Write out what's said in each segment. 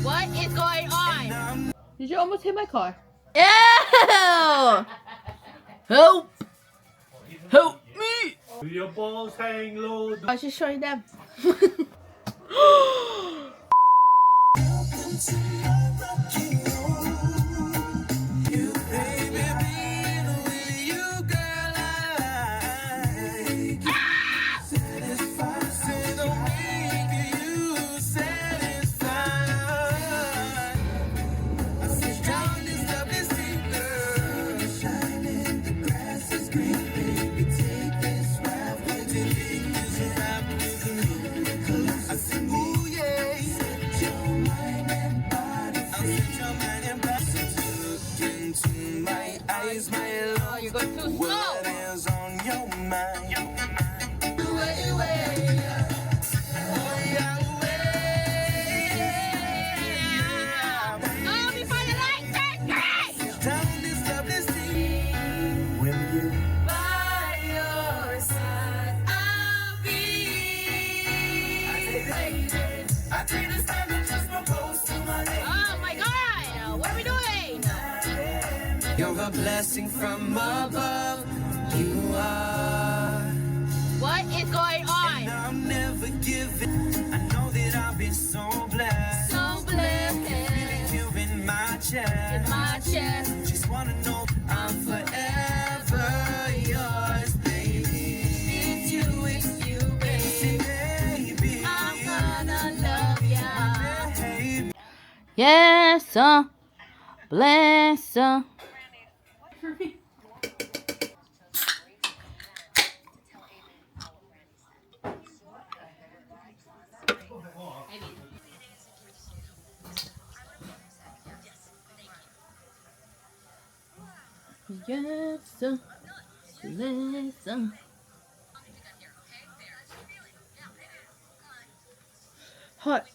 What is going on? Did you almost hit my car? Ew! Help! Help me! Do your balls hang low? I was just showing them. Oh, you're going too slow. Oh, before the light turns green! By your side, I'll be. I take this time to just propose to my lady. Oh my God! What are we doing? You're a blessing from above. You are. What is going on? I'm never giving. I know that I've been so blessed. So blessed. You in my chest. In my chest. Just wanna know I'm forever yours, baby. It's you, baby. Baby, I'm gonna love ya. baby. Yes, bless. Yes, bless. Hot.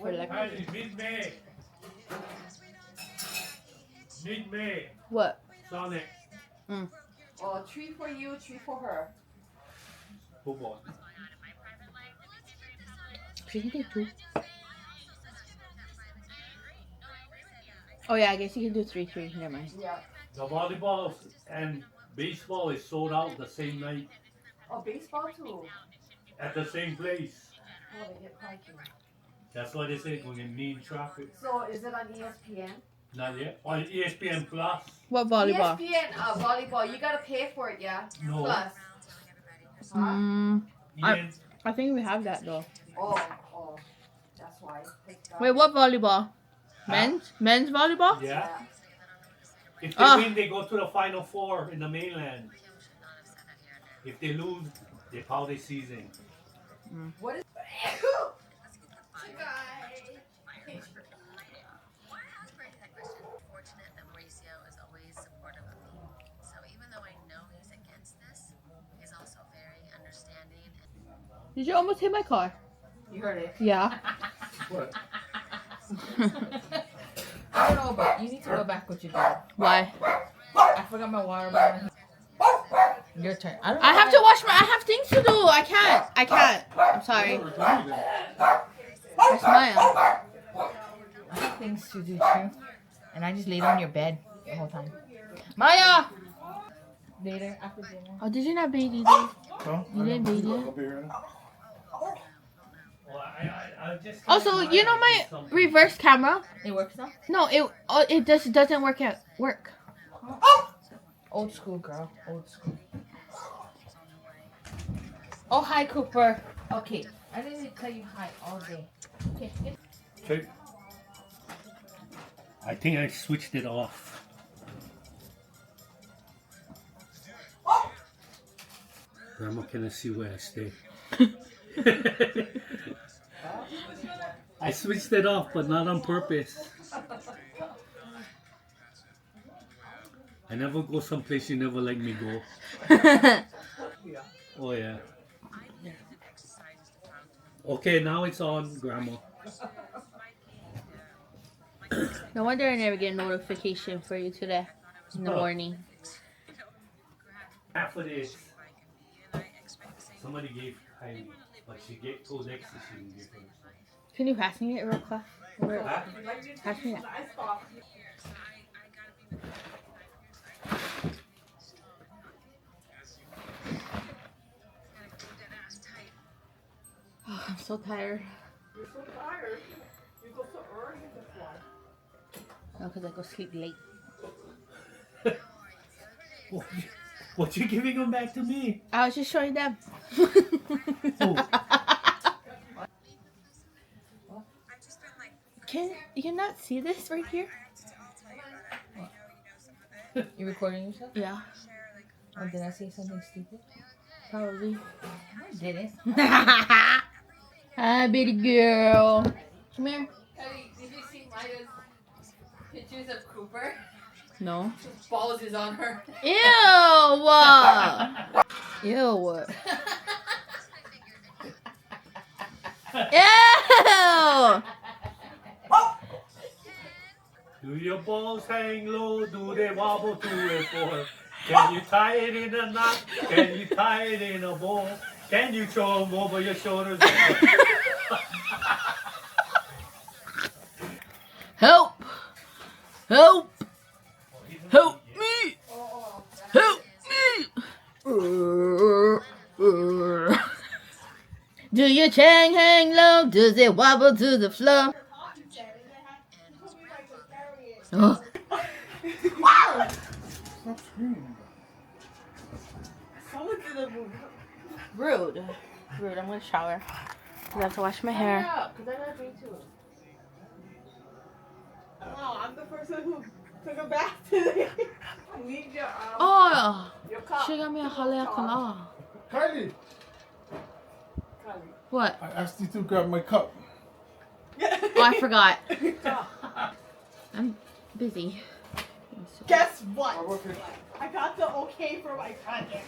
Hey, mid-May. Mid-May. What? Sonic. Oh, 3 for you, 3 for her. Who bought? She can do 2. Oh yeah, I guess you can do 3. Never mind. Yeah. The volleyball and baseball is sold out the same night Oh, baseball too. at the same place. Oh, they get cranky. That's why they say when you need traffic. So, is it on ESPN? Not yet. On ESPN Plus. What volleyball? ESPN volleyball. You gotta pay for it, yeah? No. Plus. Huh? Ian, I think we have that though. Oh. That's why. Wait, what volleyball? Men's volleyball? yeah. If they win, they go to the Final Four in the mainland. If they lose, they call the season. What is... Did you almost hit my car? You heard it. Yeah. What? I don't know, but you need to go back with your dad. Why? I forgot my water bottle. Your turn. I have to wash my. I have things to do. I can't. I'm sorry. I smile. I have things to do too. And I just laid on your bed the whole time. Maya! Later, after dinner. Oh, did you not bathe either? Huh? You didn't bathe yet? Well, I just Also, you know my reverse camera? It works now? No, it just doesn't work at work. Old school, girl. Old school. Oh, hi, Cooper. Okay. I didn't tell you hi all day. Okay. Okay. I think I switched it off. Grandma, can I see where I stay? I switched it off, but not on purpose. I never go someplace you never let me go. Yeah. Oh yeah. Okay, now it's on, Grandma. No wonder I never get a notification for you today in the Oh. morning. Half of this. Somebody gave Kylie, but she told Lexi she didn't give her. Can you pass me it real quick? Huh? Pass me it. Oh, I'm so tired. You're so tired. You go so early, that's why. No, because I go sleep late. What you giving them back to me? I was just showing them. Can you not see this right here? You recording yourself? Yeah, Oh, did I say something stupid? probably. I didn't. Hi, baby girl. Come here. Hey, did you see Maya's pictures of Cooper? No. His balls is on her. Ew. Ew. Ew. Do your balls hang low? Do they wobble to and fro? Can you tie it in a knot? Can you tie it in a bow? Can you throw them over your shoulders? Help. Help. Help me. Help me. Do your chain hang low? Does it wobble to the floor? Oh. Rude. Rude. I'm gonna shower. I have to wash my hair. Because I gotta drink too. No, I'm the person who took a bath today. I need your Oh, your cup. she got me a iliaK. Kylie, What? I asked you to grab my cup. Oh, I forgot. I'm busy. Guess what? How about fish? I got the okay for my project.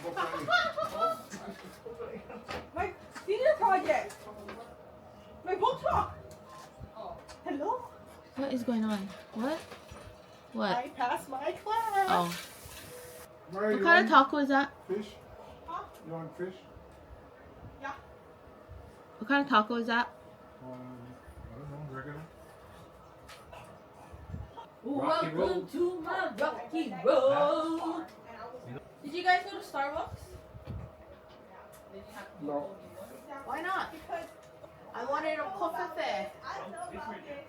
My senior project. My book talk. Hello? What is going on? What? What? I passed my class. Oh. Where What kind of taco is that? Fish? Huh? You want fish? Yeah. What kind of taco is that? I don't know, regular. Rocky Road. Welcome to my rocky road. Did you guys go to Starbucks? No. Why not? Because I wanted a coffee. I don't know about this.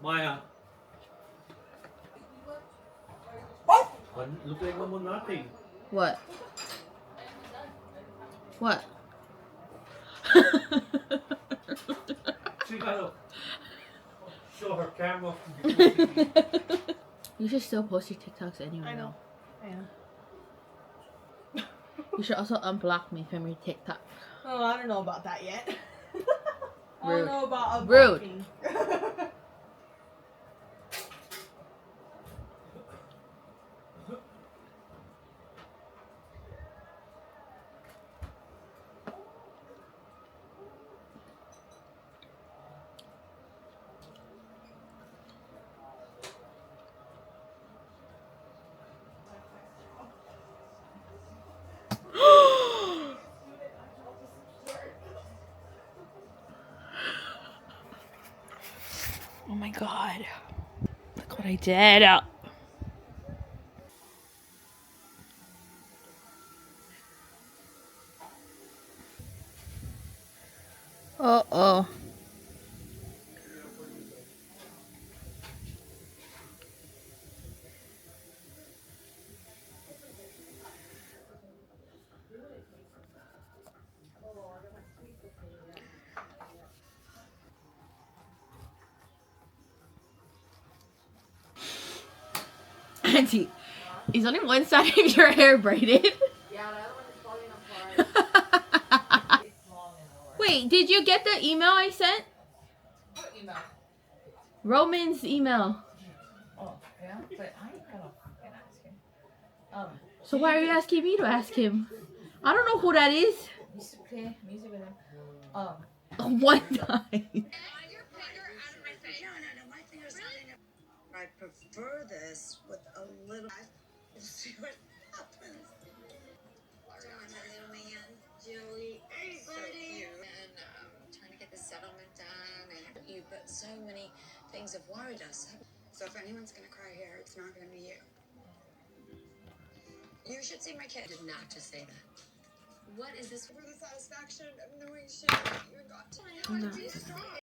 Maya. But look like almost nothing. What? What? She gotta show her camera. You should still post your TikToks anyway. I know. though. I know. You should also unblock me from your TikTok. Oh, I don't know about that yet. I Rude. don't know about Rude. unblocking. Oh my god. Look what I did. Uh-oh. Auntie, is only one side of your hair braided? Yeah, the other one is falling apart. It's long and lower. Wait, did you get the email I sent? What email? Roman's email. Oh, yeah? But I ain't gonna fucking ask him. So why are you asking me to ask him? I don't know who that is. You used to play music with him. One time. I prefer this with a little. We'll see what happens. Doing my little man, Joey. Hey, buddy. And trying to get the settlement done. And you, but so many things have worried us. So if anyone's gonna cry here, it's not gonna be you. You should see my kid. I did not just say that. What is this? For the satisfaction of knowing she even got to my heart.